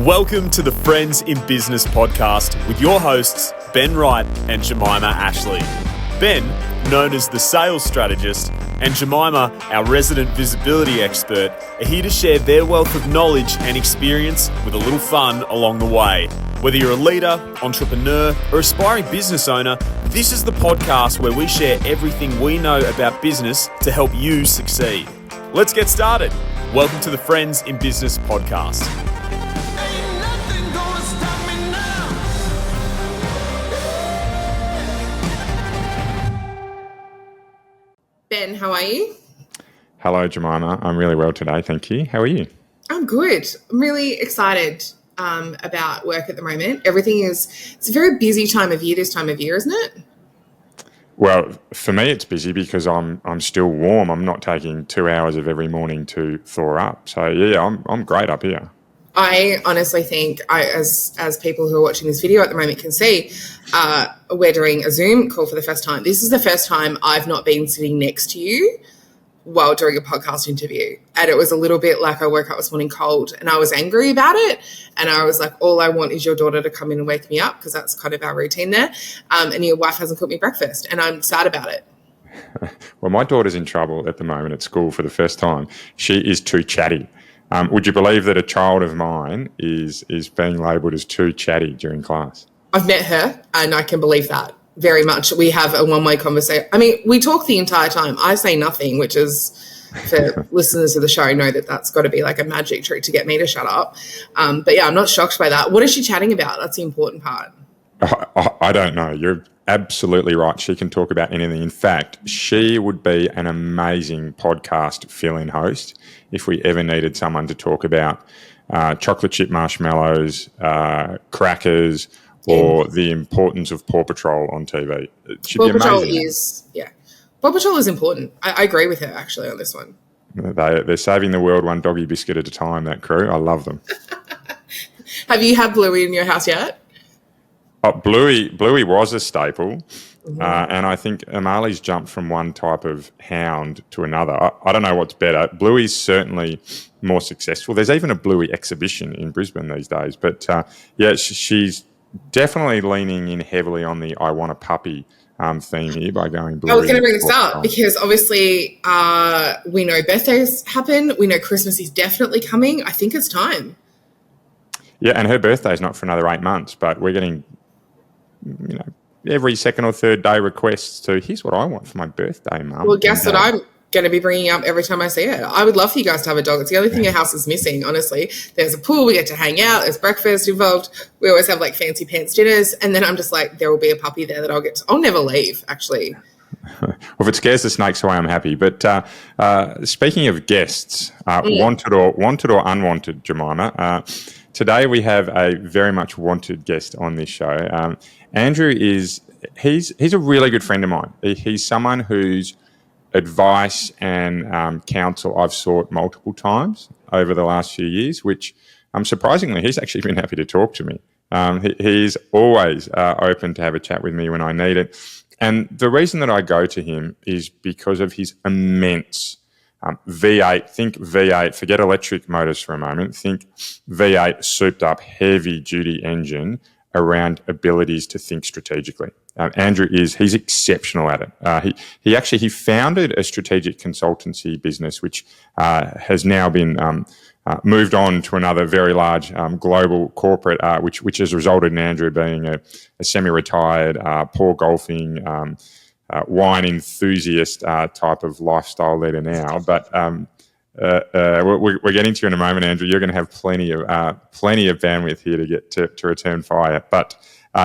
Welcome to the Friends in Business podcast with your hosts, Ben Wright and Jemima Ashleigh. Ben, known as the sales strategist, and Jemima, our resident visibility expert, are here to share their wealth of knowledge and experience with a little fun along the way. Whether you're a leader, entrepreneur, or aspiring business owner, this is the podcast where we share everything we know about business to help you succeed. Let's get started. Welcome to the Friends in Business podcast. Ben, how are you? Hello, Jemima. I'm really well today, thank you. How are you? I'm good. I'm really excited about work at the moment. It's a very busy time of year this time of year, isn't it? Well, for me, it's busy because I'm still warm. I'm not taking 2 hours of every morning to thaw up. So yeah, I'm great up here. I honestly think, as people who are watching this video at the moment can see, we're doing a Zoom call for the first time. This is the first time I've not been sitting next to you while doing a podcast interview. And it was a little bit like I woke up this morning cold and I was angry about it. And I was like, all I want is your daughter to come in and wake me up, because that's kind of our routine there. And your wife hasn't cooked me breakfast and I'm sad about it. Well, my daughter's in trouble at the moment at school for the first time. She is too chatty. Would you believe that a child of mine is being labelled as too chatty during class? I've met her and I can believe that very much. We have a one-way conversation. I mean, we talk the entire time. I say nothing, which is, for listeners of the show, know that that's got to be like a magic trick to get me to shut up. But yeah, I'm not shocked by that. What is she chatting about? That's the important part. I don't know. You're absolutely right. She can talk about anything. In fact, she would be an amazing podcast fill-in host if we ever needed someone to talk about chocolate chip marshmallows, crackers, or the importance of Paw Patrol on TV. Paw Patrol is important. I agree with her actually on this one. They're saving the world one doggy biscuit at a time, that crew. I love them. Have you had Bluey in your house yet? Bluey was a staple, and I think Amali's jumped from one type of hound to another. I don't know what's better. Bluey's certainly more successful. There's even a Bluey exhibition in Brisbane these days. But she's definitely leaning in heavily on the I want a puppy theme here by going Bluey. I was going to bring this up because obviously we know birthdays happen. We know Christmas is definitely coming. I think it's time. Yeah, and her birthday's not for another 8 months, but we're getting, every second or third day requests to, here's what I want for my birthday, Mum. Well, guess what I'm going to be bringing up every time I see it. I would love for you guys to have a dog. It's the only thing your house is missing, honestly. There's a pool, we get to hang out, there's breakfast involved. We always have like fancy pants dinners. And then I'm just like, there will be a puppy there that I'll never leave, actually. Well, if it scares the snakes away, I'm happy. But speaking of guests, wanted or unwanted, Jemima, today we have a very much wanted guest on this show. Andrew he's a really good friend of mine. He's someone whose advice and counsel I've sought multiple times over the last few years, which surprisingly he's actually been happy to talk to me. He's always open to have a chat with me when I need it. And the reason that I go to him is because of his immense V8, think V8, forget electric motors for a moment, think V8 souped up heavy duty engine around abilities to think strategically. Andrew he's exceptional at it. He founded a strategic consultancy business, which has now been moved on to another very large global corporate, which has resulted in Andrew being a semi-retired, poor golfing, wine enthusiast type of lifestyle leader now. But we're getting to you in a moment, Andrew. You're going to have plenty of bandwidth here to get to return fire. But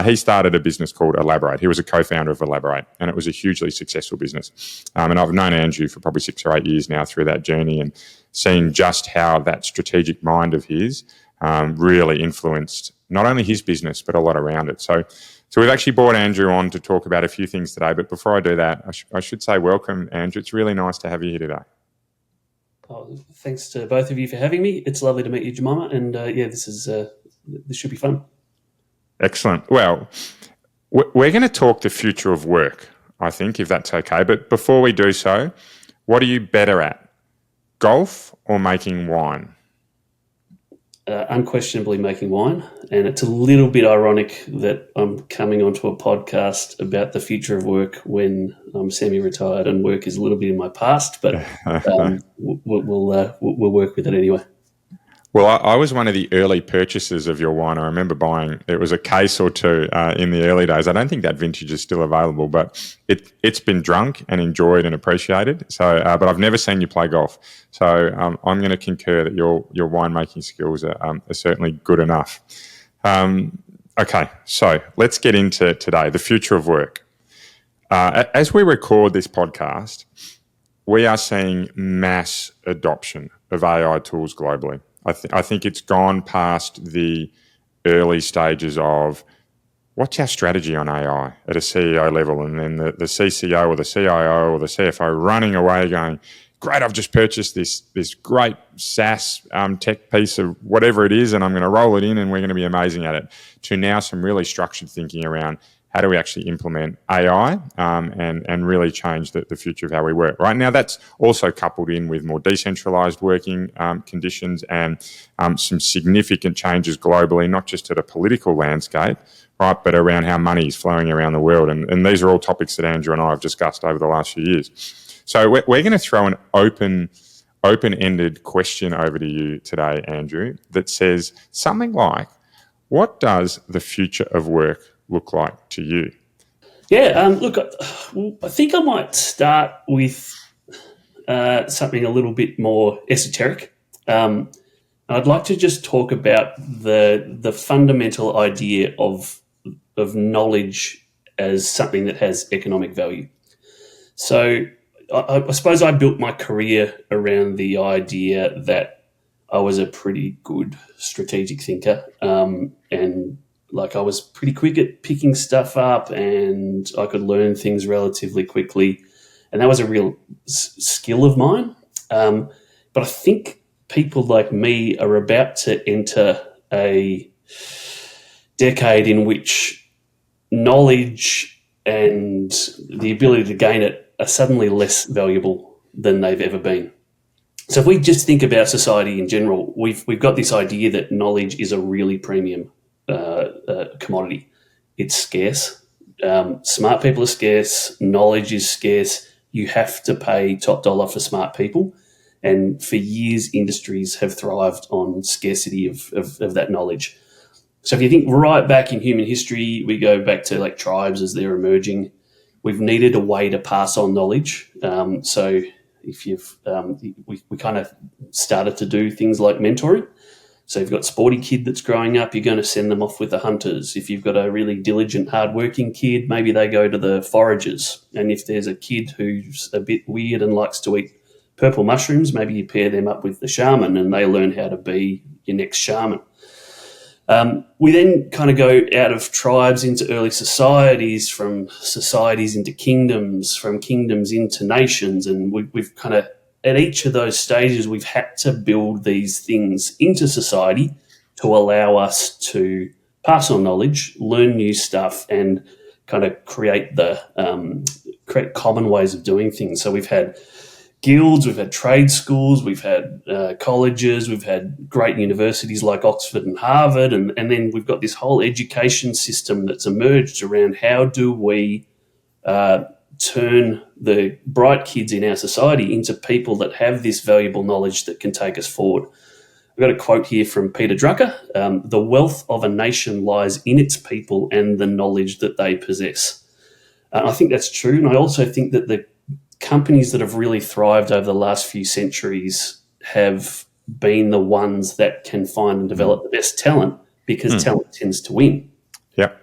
he started a business called Elaborate. He was a co-founder of Elaborate, and it was a hugely successful business. And I've known Andrew for probably 6 or 8 years now through that journey, and seen just how that strategic mind of his really influenced not only his business but a lot around it. So we've actually brought Andrew on to talk about a few things today. But before I do that, I should say welcome, Andrew. It's really nice to have you here today. Thanks to both of you for having me. It's lovely to meet you, Jemima. And this should be fun. Excellent. Well, we're going to talk the future of work, I think, if that's okay. But before we do so, what are you better at, golf or making wine? unquestionably making wine, and it's a little bit ironic that I'm coming onto a podcast about the future of work when I'm semi-retired and work is a little bit in my past, but we'll work with it anyway. Well, I was one of the early purchasers of your wine. I remember buying, it was a case or two in the early days. I don't think that vintage is still available, but it's been drunk and enjoyed and appreciated. So, but I've never seen you play golf. So I'm going to concur that your winemaking skills are certainly good enough. Okay, so let's get into today, the future of work. As we record this podcast, we are seeing mass adoption of AI tools globally. I think it's gone past the early stages of what's our strategy on AI at a CEO level, and then the CCO or the CIO or the CFO running away going, great, I've just purchased this great SaaS tech piece of whatever it is, and I'm going to roll it in and we're going to be amazing at it, to now some really structured thinking around how do we actually implement AI and really change the future of how we work. Right now, that's also coupled in with more decentralized working conditions and some significant changes globally, not just at a political landscape, right, but around how money is flowing around the world. And these are all topics that Andrew and I have discussed over the last few years. So we're going to throw an open-ended question over to you today, Andrew, that says something like, what does the future of work look like to you? Yeah, look, I think I might start with something a little bit more esoteric. I'd like to just talk about the fundamental idea of knowledge as something that has economic value. So I suppose I built my career around the idea that I was a pretty good strategic thinker, and like I was pretty quick at picking stuff up and I could learn things relatively quickly. And that was a real skill of mine. But I think people like me are about to enter a decade in which knowledge and the ability to gain it are suddenly less valuable than they've ever been. So if we just think about society in general, we've got this idea that knowledge is a really premium commodity. It's scarce. Smart people are scarce. Knowledge is scarce. You have to pay top dollar for smart people. And for years, industries have thrived on scarcity of that knowledge. So if you think right back in human history, we go back to like tribes as they're emerging. We've needed a way to pass on knowledge. So if we kind of started to do things like mentoring. So if you've got a sporty kid that's growing up, you're going to send them off with the hunters. If you've got a really diligent, hardworking kid, maybe they go to the foragers. And if there's a kid who's a bit weird and likes to eat purple mushrooms, maybe you pair them up with the shaman and they learn how to be your next shaman. We then kind of go out of tribes into early societies, from societies into kingdoms, from kingdoms into nations, and we've kind of, at each of those stages, we've had to build these things into society to allow us to pass on knowledge, learn new stuff, and kind of create common ways of doing things. So we've had guilds, we've had trade schools, we've had colleges, we've had great universities like Oxford and Harvard, and then we've got this whole education system that's emerged around how do we turn the bright kids in our society into people that have this valuable knowledge that can take us forward. I've got a quote here from Peter Drucker: "The wealth of a nation lies in its people and the knowledge that they possess." I think that's true, and I also think that the companies that have really thrived over the last few centuries have been the ones that can find and develop the best talent, because talent tends to win. Yep.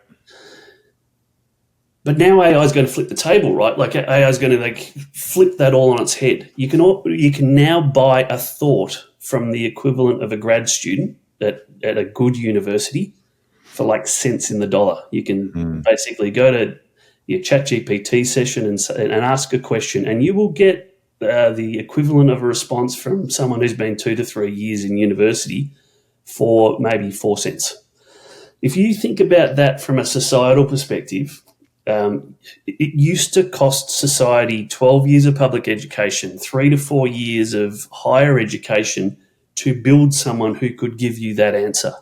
But now AI is going to flip the table, right? Like AI is going to flip that all on its head. You can now buy a thought from the equivalent of a grad student at a good university for like cents in the dollar. You can basically go to your ChatGPT session and ask a question, and you will get the equivalent of a response from someone who's been 2 to 3 years in university for maybe 4 cents. If you think about that from a societal perspective, it used to cost society 12 years of public education, 3 to 4 years of higher education to build someone who could give you that answer.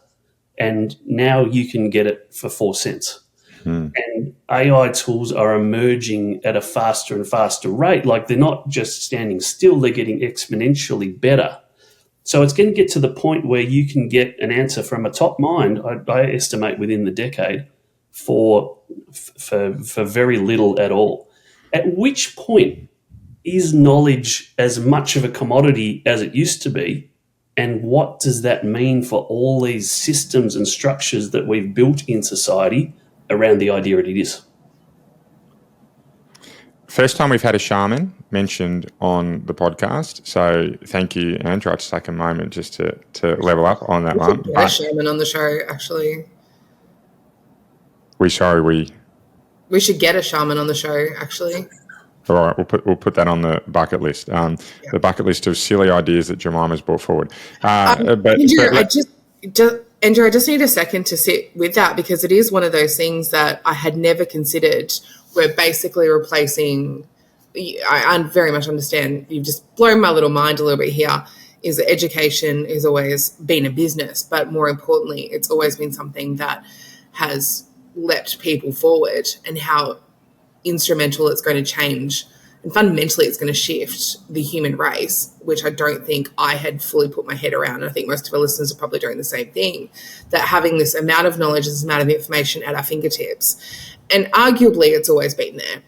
And now you can get it for 4 cents. And AI tools are emerging at a faster and faster rate. Like, they're not just standing still, they're getting exponentially better. So it's going to get to the point where you can get an answer from a top mind, I estimate within the decade, for very little at all. At which point is knowledge as much of a commodity as it used to be? And what does that mean for all these systems and structures that we've built in society around the idea it is? First time we've had a shaman mentioned on the podcast. So thank you, Andrew. I'll just take a moment just to level up on that one. We should get a shaman on the show, actually. We should get a shaman on the show, actually. All right, we'll put that on the bucket list. The bucket list of silly ideas that Jemima's brought forward. Andrew, I just need a second to sit with that, because it is one of those things that I had never considered. We're basically replacing. I very much understand. You've just blown my little mind a little bit here. Is that education has always been a business, but more importantly, it's always been something that has leapt people forward, and how instrumental it's going to change, and fundamentally it's going to shift the human race, which I don't think I had fully put my head around. And I think most of our listeners are probably doing the same thing, that having this amount of knowledge, this amount of information at our fingertips, and arguably it's always been there.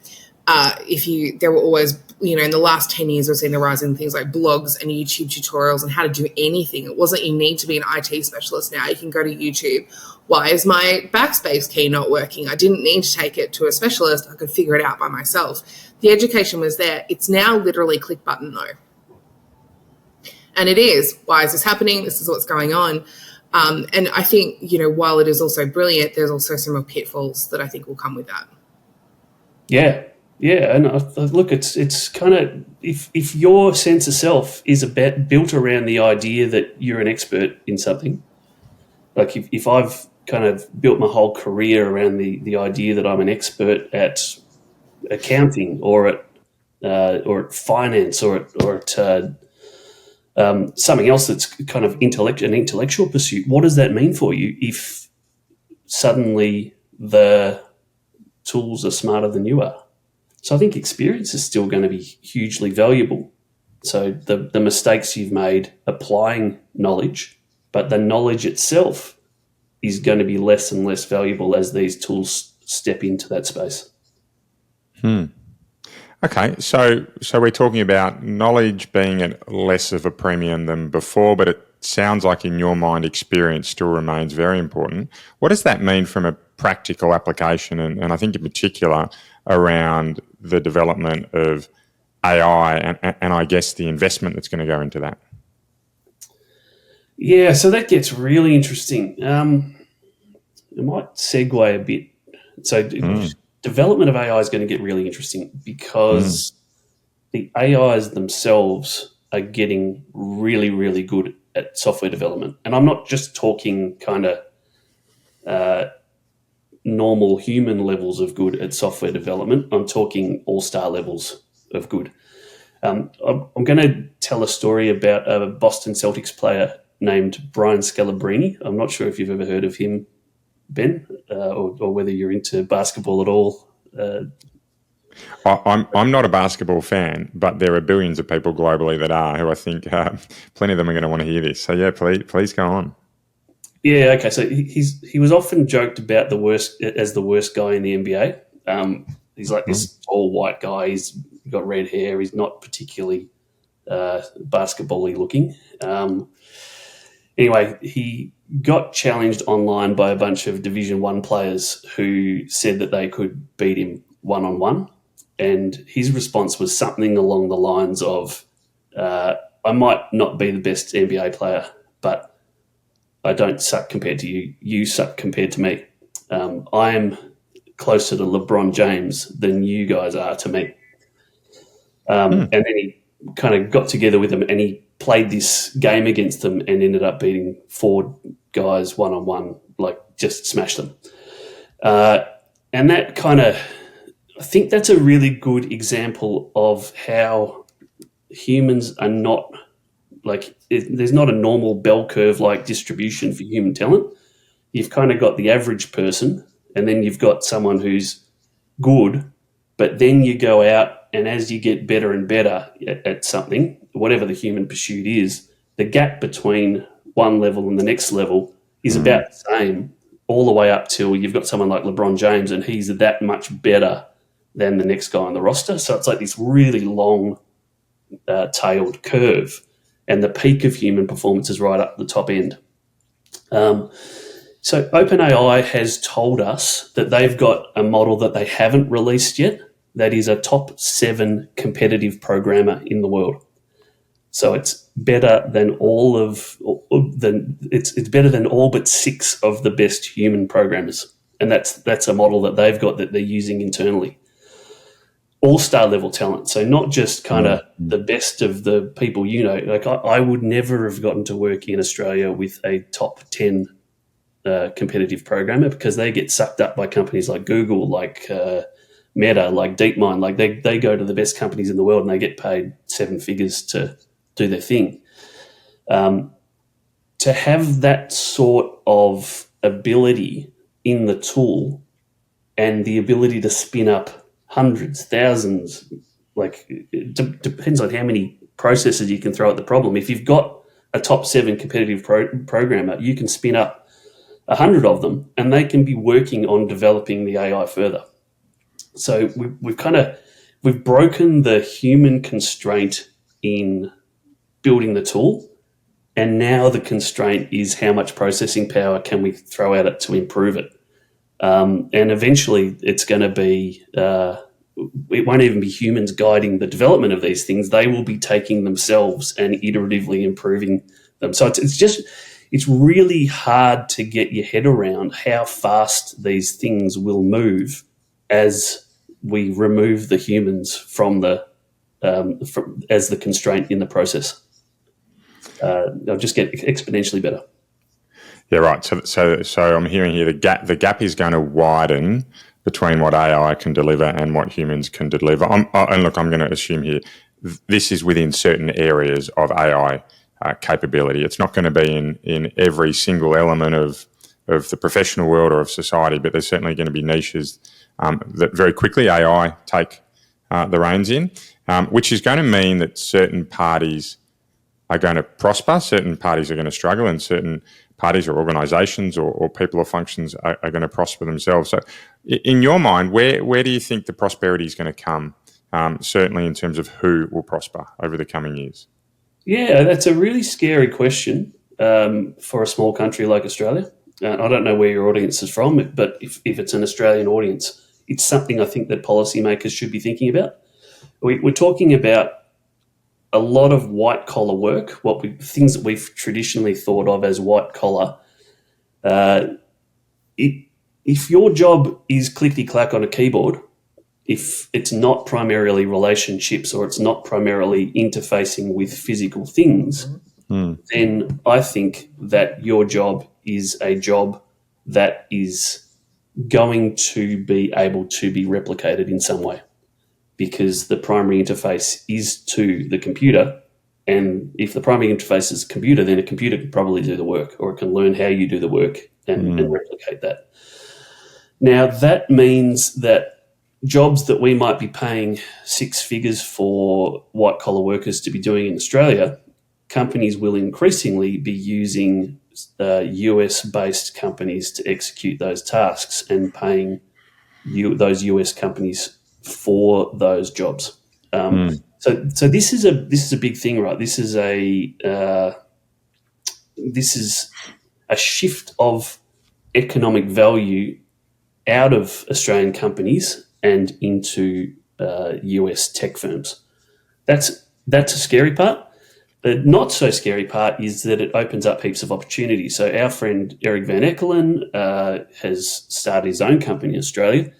There were always, in the last 10 years, we've seen the rise in things like blogs and YouTube tutorials and how to do anything. It wasn't you need to be an IT specialist now. You can go to YouTube. Why is my backspace key not working? I didn't need to take it to a specialist. I could figure it out by myself. The education was there. It's now literally click button though. And it is. Why is this happening? This is what's going on. And I think, while it is also brilliant, there's also some real pitfalls that I think will come with that. Yeah. Yeah, and look, it's kind of, if your sense of self is built around the idea that you're an expert in something, like if I've kind of built my whole career around the idea that I'm an expert at accounting or at finance or at something else that's kind of an intellectual pursuit, what does that mean for you if suddenly the tools are smarter than you are? So I think experience is still going to be hugely valuable. So the mistakes you've made applying knowledge, but the knowledge itself is going to be less and less valuable as these tools step into that space. Okay, so we're talking about knowledge being at less of a premium than before, but it sounds like in your mind experience still remains very important. What does that mean from a practical application, and I think in particular around the development of AI and I guess the investment that's going to go into that? Yeah, so that gets really interesting. I might segue a bit. So development of AI is going to get really interesting because the AIs themselves are getting really, really good at software development. And I'm not just talking kind of normal human levels of good at software development. I'm talking all-star levels of good. I'm going to tell a story about a Boston Celtics player named Brian Scalabrine. I'm not sure if you've ever heard of him, Ben, or whether you're into basketball at all. I'm not a basketball fan, but there are billions of people globally that are, who I think plenty of them are going to want to hear this. So yeah, please go on. Yeah, okay. So he was often joked about the worst guy in the NBA. He's like this tall white guy. He's got red hair. He's not particularly basketball-y looking. Anyway, he got challenged online by a bunch of Division I players who said that they could beat him one-on-one. And his response was something along the lines of, I might not be the best NBA player, but I don't suck compared to you. You suck compared to me. I am closer to LeBron James than you guys are to me. And then he kind of got together with them and he played this game against them and ended up beating 4 guys one-on-one, like just smashed them. And that kind of, I think that's a really good example of how humans are not there's not a normal bell curve like distribution for human talent. You've kind of got the average person, and then you've got someone who's good, but then you go out, and as you get better and better at something, whatever the human pursuit is, the gap between one level and the next level is about the same all the way up till you've got someone like LeBron James, and he's that much better than the next guy on the roster. So it's like this really long tailed curve, and the peak of human performance is right up the top end. So OpenAI has told us that they've got a model that they haven't released yet that is a top 7 competitive programmer in the world. So it's better than it's better than all but 6 of the best human programmers, and that's a model that they've got that they're using internally. All-star level talent, so not just kind of the best of the people. Like I would never have gotten to work in Australia with a top 10 competitive programmer, because they get sucked up by companies like Google, like Meta, like DeepMind. Like they go to the best companies in the world and they get paid 7 figures to do their thing. To have that sort of ability in the tool and the ability to spin up hundreds, thousands, like it depends on how many processes you can throw at the problem. If you've got a top 7 competitive programmer, you can spin up 100 of them, and they can be working on developing the AI further. So we've broken the human constraint in building the tool, and now the constraint is how much processing power can we throw at it to improve it. And eventually it's going to be, it won't even be humans guiding the development of these things. They will be taking themselves and iteratively improving them. So it's really hard to get your head around how fast these things will move as we remove the humans from as the constraint in the process. They'll just get exponentially better. Yeah, right. So I'm hearing here the gap is going to widen between what AI can deliver and what humans can deliver. And look, I'm going to assume here this is within certain areas of AI capability. It's not going to be in every single element of the professional world or of society, but there's certainly going to be niches that very quickly AI take the reins in, which is going to mean that certain parties are going to prosper, certain parties are going to struggle, and certain parties or organisations or people or functions are going to prosper themselves. So in your mind, where do you think the prosperity is going to come, certainly in terms of who will prosper over the coming years? Yeah, that's a really scary question for a small country like Australia. I don't know where your audience is from, but if it's an Australian audience, it's something I think that policymakers should be thinking about. We're talking about a lot of white-collar work, things that we've traditionally thought of as white-collar. If your job is clickety-clack on a keyboard, if it's not primarily relationships or it's not primarily interfacing with physical things, then I think that your job is a job that is going to be able to be replicated in some way, because the primary interface is to the computer. And if the primary interface is a computer, then a computer can probably do the work, or it can learn how you do the work and replicate that. Now, that means that jobs that we might be paying 6 figures for white-collar workers to be doing in Australia, companies will increasingly be using US-based companies to execute those tasks and paying those US companies for those jobs. So this is a big thing, right? This is a shift of economic value out of Australian companies and into US tech firms. That's a scary part. The not so scary part is that it opens up heaps of opportunities. So our friend Eric Van Eckelen has started his own company in Australia.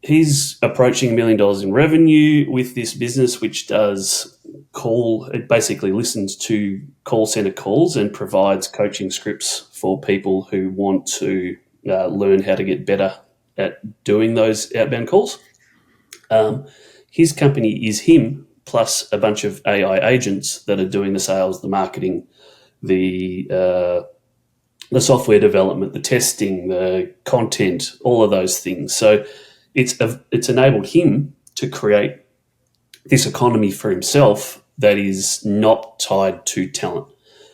He's approaching $1 million in revenue with this business, which it basically listens to call center calls and provides coaching scripts for people who want to learn how to get better at doing those outbound calls. His company is him plus a bunch of AI agents that are doing the sales, the marketing, the software development, the testing, the content, all of those things. So it's enabled him to create this economy for himself that is not tied to talent.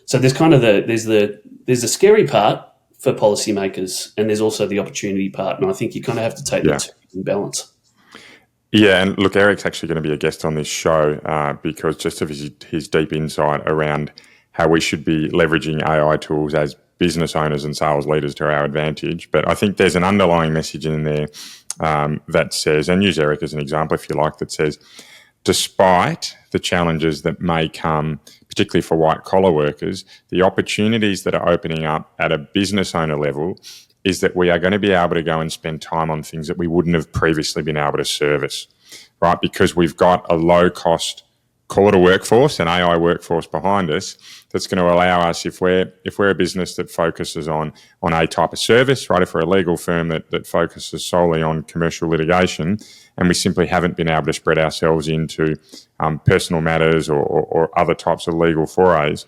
So there's kind of there's the scary part for policymakers, and there's also the opportunity part. And I think you kind of have to take the two in balance. Yeah, and look, Eric's actually going to be a guest on this show because just of his deep insight around how we should be leveraging AI tools as business owners and sales leaders to our advantage. But I think there's an underlying message in there that says, and use Eric as an example if you like, that says, despite the challenges that may come, particularly for white-collar workers, the opportunities that are opening up at a business owner level is that we are going to be able to go and spend time on things that we wouldn't have previously been able to service, right? Because we've got a low-cost, call it a workforce, an AI workforce behind us that's going to allow us, if we're a business that focuses on a type of service, right? If we're a legal firm that focuses solely on commercial litigation, and we simply haven't been able to spread ourselves into personal matters or other types of legal forays,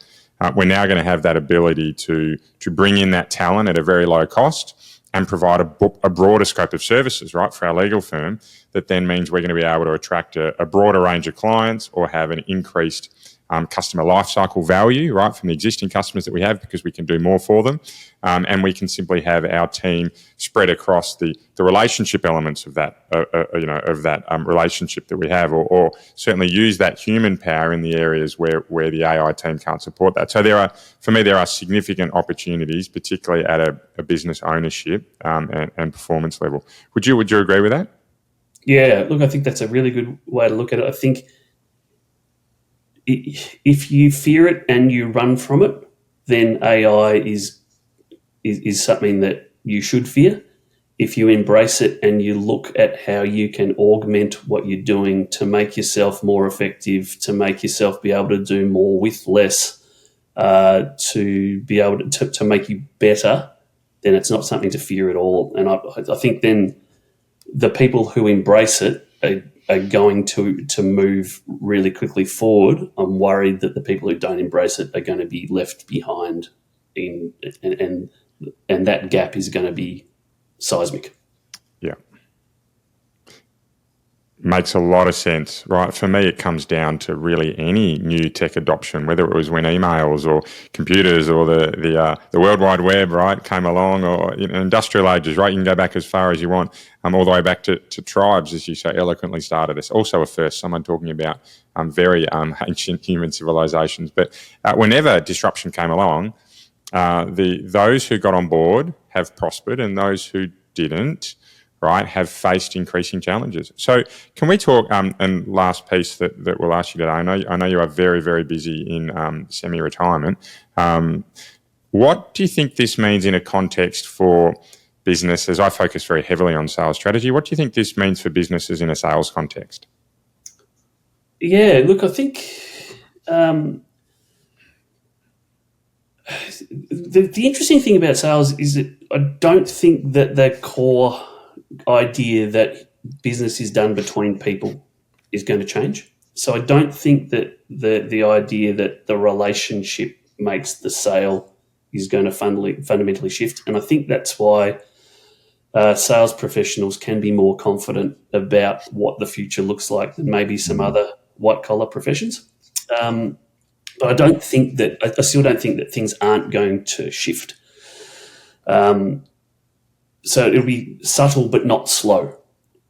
we're now going to have that ability to bring in that talent at a very low cost and provide a broader scope of services, right, for our legal firm. That then means we're going to be able to attract a broader range of clients or have an increased customer lifecycle value, right, from the existing customers that we have because we can do more for them. And we can simply have our team spread across the relationship elements of that, relationship that we have, or certainly use that human power in the areas where the AI team can't support that. So there are significant opportunities, particularly at a business ownership and performance level. Would you agree with that? Yeah, look, I think that's a really good way to look at it. I think if you fear it and you run from it, then AI is something that you should fear. If you embrace it and you look at how you can augment what you're doing to make yourself more effective, to make yourself be able to do more with less, to be able to make you better, then it's not something to fear at all. And I think then the people who embrace it are going to move really quickly forward. I'm worried that the people who don't embrace it are going to be left behind, and that gap is going to be seismic. Yeah. Makes a lot of sense, right? For me, it comes down to really any new tech adoption, whether it was when emails or computers or the World Wide Web, right, came along, or industrial ages, right? You can go back as far as you want, all the way back to tribes, as you so eloquently started. It's also a first, someone talking about very ancient human civilizations. But whenever disruption came along, those who got on board have prospered, and those who didn't, right, have faced increasing challenges. So can we talk, and last piece that we'll ask you today, I know you are very, very busy in semi-retirement. What do you think this means in a context for businesses? I focus very heavily on sales strategy. What do you think this means for businesses in a sales context? Yeah, look, I think the interesting thing about sales is that I don't think that the core idea that business is done between people is going to change. So I don't think that the idea that the relationship makes the sale is going to fundamentally shift. And I think that's why sales professionals can be more confident about what the future looks like than maybe some other white-collar professions. But I still don't think that things aren't going to shift. So it'll be subtle but not slow,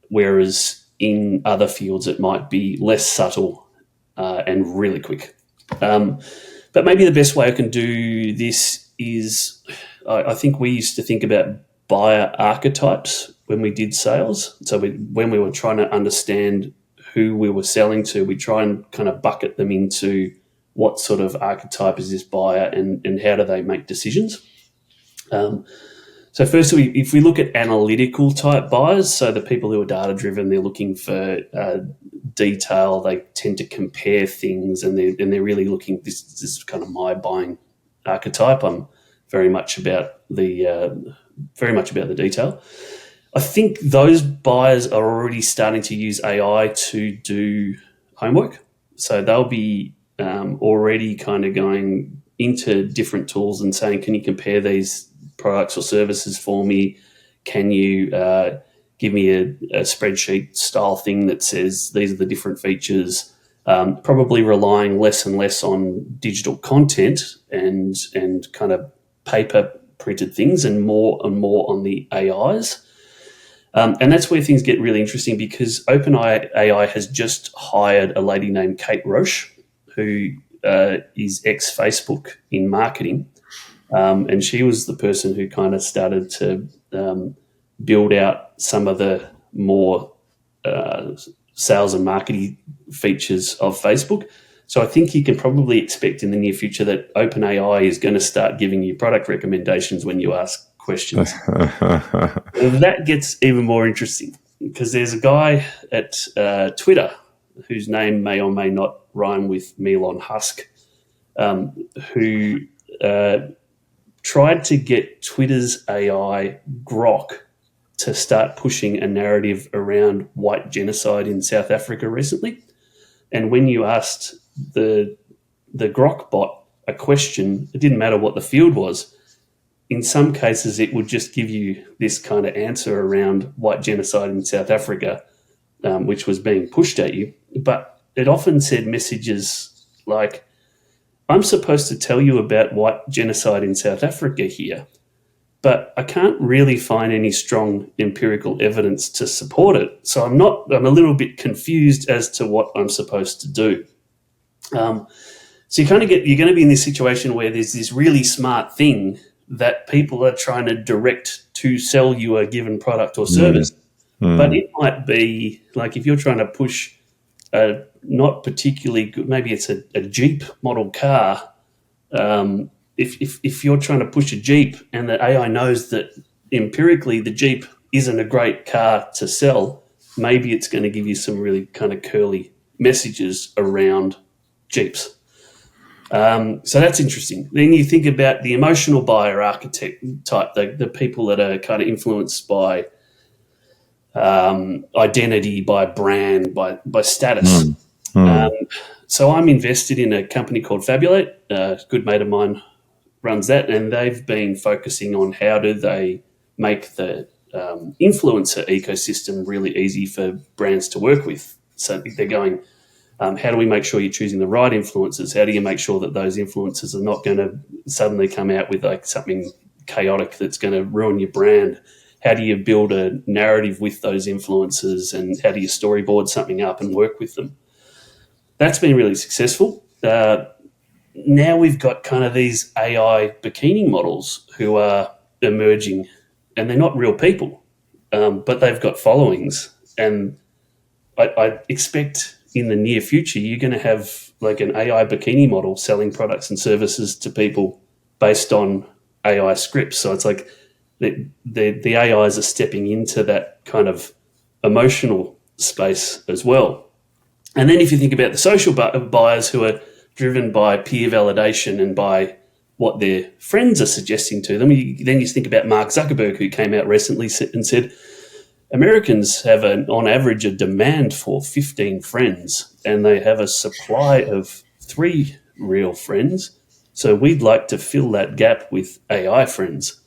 whereas in other fields it might be less subtle and really quick. But maybe the best way I can do this is I think we used to think about buyer archetypes when we did sales. So when we were trying to understand who we were selling to, we try and kind of bucket them into what sort of archetype is this buyer and how do they make decisions. So firstly, if we look at analytical type buyers, so the people who are data driven, they're looking for detail. They tend to compare things, and they're really looking. This is kind of my buying archetype. I'm very much about the detail. I think those buyers are already starting to use AI to do homework. So they'll be already kind of going into different tools and saying, can you compare these products or services for me? Can you give me a spreadsheet style thing that says these are the different features? Probably relying less and less on digital content and kind of paper printed things and more on the AIs. And that's where things get really interesting, because OpenAI has just hired a lady named Kate Roche, who is ex-Facebook in marketing. And she was the person who kind of started to build out some of the more sales and marketing features of Facebook. So I think you can probably expect in the near future that OpenAI is going to start giving you product recommendations when you ask questions. That gets even more interesting, because there's a guy at Twitter whose name may or may not rhyme with Elon Husk, who tried to get Twitter's AI Grok to start pushing a narrative around white genocide in South Africa recently. And when you asked the Grok bot a question, it didn't matter what the field was. In some cases, it would just give you this kind of answer around white genocide in South Africa, which was being pushed at you. But it often said messages like, I'm supposed to tell you about white genocide in South Africa here, but I can't really find any strong empirical evidence to support it. So I'm a little bit confused as to what I'm supposed to do. So you're going to be in this situation where there's this really smart thing that people are trying to direct to sell you a given product or service. But it might be like, if you're trying to push a not particularly good, maybe it's a Jeep model car. If you're trying to push a Jeep and the AI knows that empirically the Jeep isn't a great car to sell, maybe it's going to give you some really kind of curly messages around Jeeps. So that's interesting. Then you think about the emotional buyer architect type, the people that are kind of influenced by identity, by brand, by status. So I'm invested in a company called Fabulate. A good mate of mine runs that, and they've been focusing on how do they make the influencer ecosystem really easy for brands to work with. So they're going, how do we make sure you're choosing the right influencers? How do you make sure that those influencers are not going to suddenly come out with like something chaotic that's going to ruin your brand? How do you build a narrative with those influencers, and how do you storyboard something up and work with them? That's been really successful. Now we've got kind of these AI bikini models who are emerging, and they're not real people, but they've got followings. And I expect in the near future, you're going to have like an AI bikini model selling products and services to people based on AI scripts. So it's like the AIs are stepping into that kind of emotional space as well. And then if you think about the social buyers who are driven by peer validation and by what their friends are suggesting to them, then you think about Mark Zuckerberg, who came out recently and said, Americans have on average a demand for 15 friends, and they have a supply of 3 real friends. So we'd like to fill that gap with AI friends,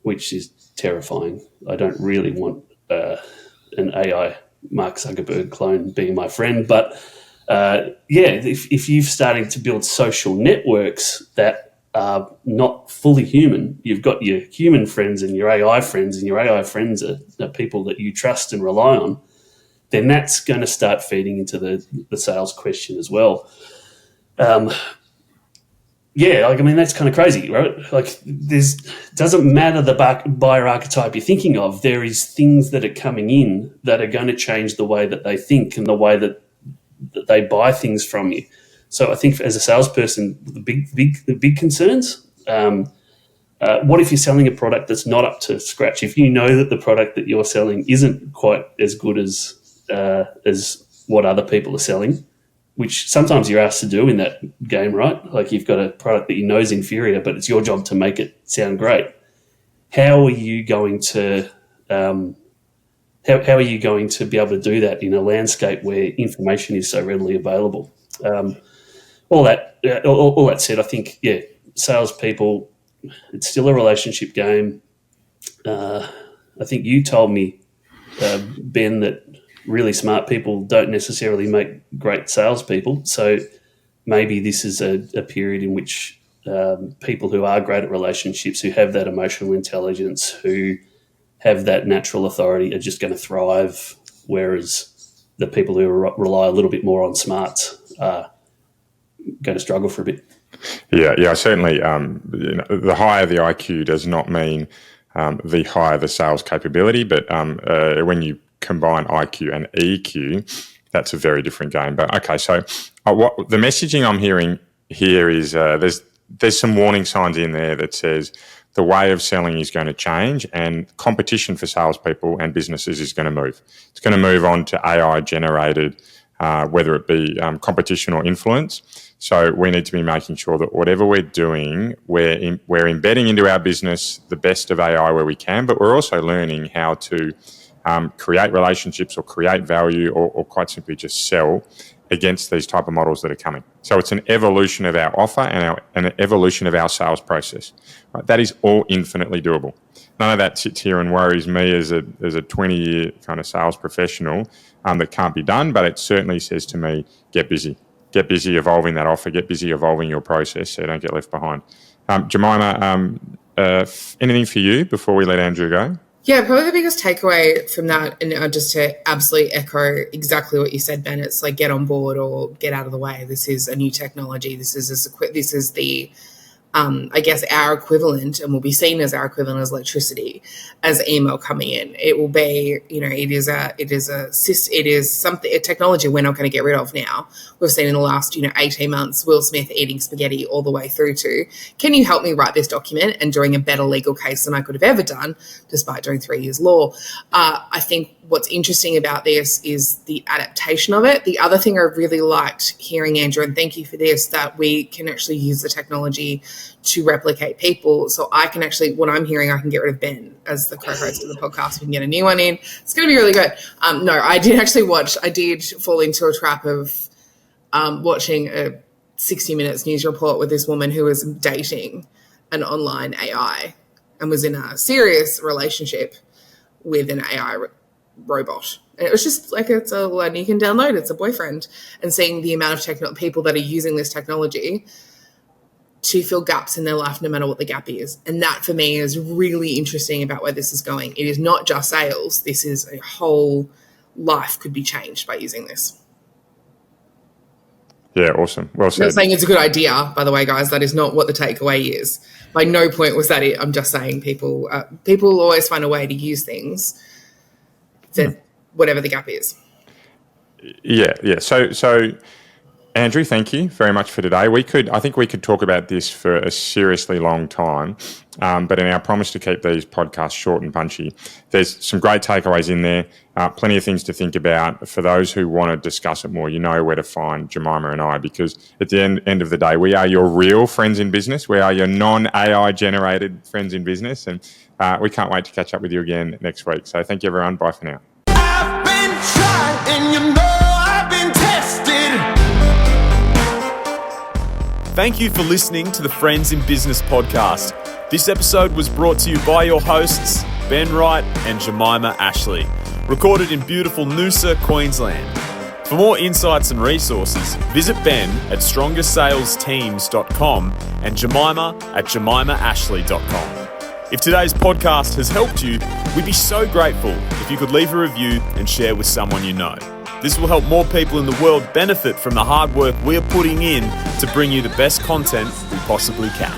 which is terrifying. I don't really want an AI Mark Zuckerberg clone being my friend. But if you're starting to build social networks that are not fully human, you've got your human friends and your AI friends, and your AI friends are people that you trust and rely on, then that's going to start feeding into the sales question as well. That's kind of crazy, right? Like, doesn't matter the buyer archetype you're thinking of. There is things that are coming in that are going to change the way that they think and the way that they buy things from you. So I think as a salesperson, the big concerns. What if you're selling a product that's not up to scratch? If you know that the product that you're selling isn't quite as good as what other people are selling, which sometimes you're asked to do in that game, right? Like, you've got a product that you know is inferior, but it's your job to make it sound great. How are you going to how are you going to be able to do that in a landscape where information is so readily available? All that said, I think, salespeople, it's still a relationship game. I think you told me, Ben, that really smart people don't necessarily make great salespeople. So maybe this is a period in which people who are great at relationships, who have that emotional intelligence, who have that natural authority, are just going to thrive, whereas the people who rely a little bit more on smarts are going to struggle for a bit. Yeah, certainly. The higher the IQ does not mean the higher the sales capability, but when you combine IQ and EQ, that's a very different game. But okay, so what the messaging I'm hearing here is there's some warning signs in there that says the way of selling is going to change, and competition for salespeople and businesses is going to move. It's going to move on to AI generated, whether it be competition or influence. So we need to be making sure that whatever we're doing, we're embedding into our business the best of AI where we can, but we're also learning how to create relationships or create value or quite simply just sell against these type of models that are coming. So it's an evolution of our offer and an evolution of our sales process. Right? That is all infinitely doable. None of that sits here and worries me as a 20-year kind of sales professional that can't be done, but it certainly says to me, get busy. Get busy evolving that offer, get busy evolving your process so you don't get left behind. Jemima, anything for you before we let Andrew go? Yeah, probably the biggest takeaway from that, and just to absolutely echo exactly what you said, Ben, it's like get on board or get out of the way. This is a new technology. This is the I guess our equivalent, and will be seen as our equivalent as electricity, as email coming in. It will be, it is something, a technology we're not going to get rid of now. We've seen in the last, 18 months, Will Smith eating spaghetti all the way through to, can you help me write this document, and doing a better legal case than I could have ever done, despite doing 3 years law. I think what's interesting about this is the adaptation of it. The other thing I really liked hearing, Andrew, and thank you for this, that we can actually use the technology to replicate people. So I can actually, what I'm hearing, I can get rid of Ben as the co-host of the podcast. We can get a new one in. It's going to be really good. No, I did fall into a trap of watching a 60 Minutes news report with this woman who was dating an online AI and was in a serious relationship with an AI robot. And it was just like, it's a one you can download, it's a boyfriend. And seeing the amount of people that are using this technology to fill gaps in their life, no matter what the gap is. And that for me is really interesting about where this is going. It is not just sales. This is a whole life could be changed by using this. Yeah, awesome. Well said. I'm not saying it's a good idea, by the way, guys. That is not what the takeaway is. By no point was that it. I'm just saying people always find a way to use things to whatever the gap is. Yeah. So Andrew, thank you very much for today. I think we could talk about this for a seriously long time, but in our promise to keep these podcasts short and punchy, there's some great takeaways in there, plenty of things to think about. For those who want to discuss it more, you know where to find Jemima and I, because at the end of the day, we are your real friends in business. We are your non-AI generated friends in business, and we can't wait to catch up with you again next week. So thank you, everyone. Bye for now. I've been tried, and I've been tested. Thank you for listening to the Friends in Business podcast. This episode was brought to you by your hosts, Ben Wright and Jemima Ashleigh, recorded in beautiful Noosa, Queensland. For more insights and resources, visit Ben at strongersalesteams.com and Jemima at jemimaashleigh.com. If today's podcast has helped you, we'd be so grateful if you could leave a review and share with someone you know. This will help more people in the world benefit from the hard work we're putting in to bring you the best content we possibly can.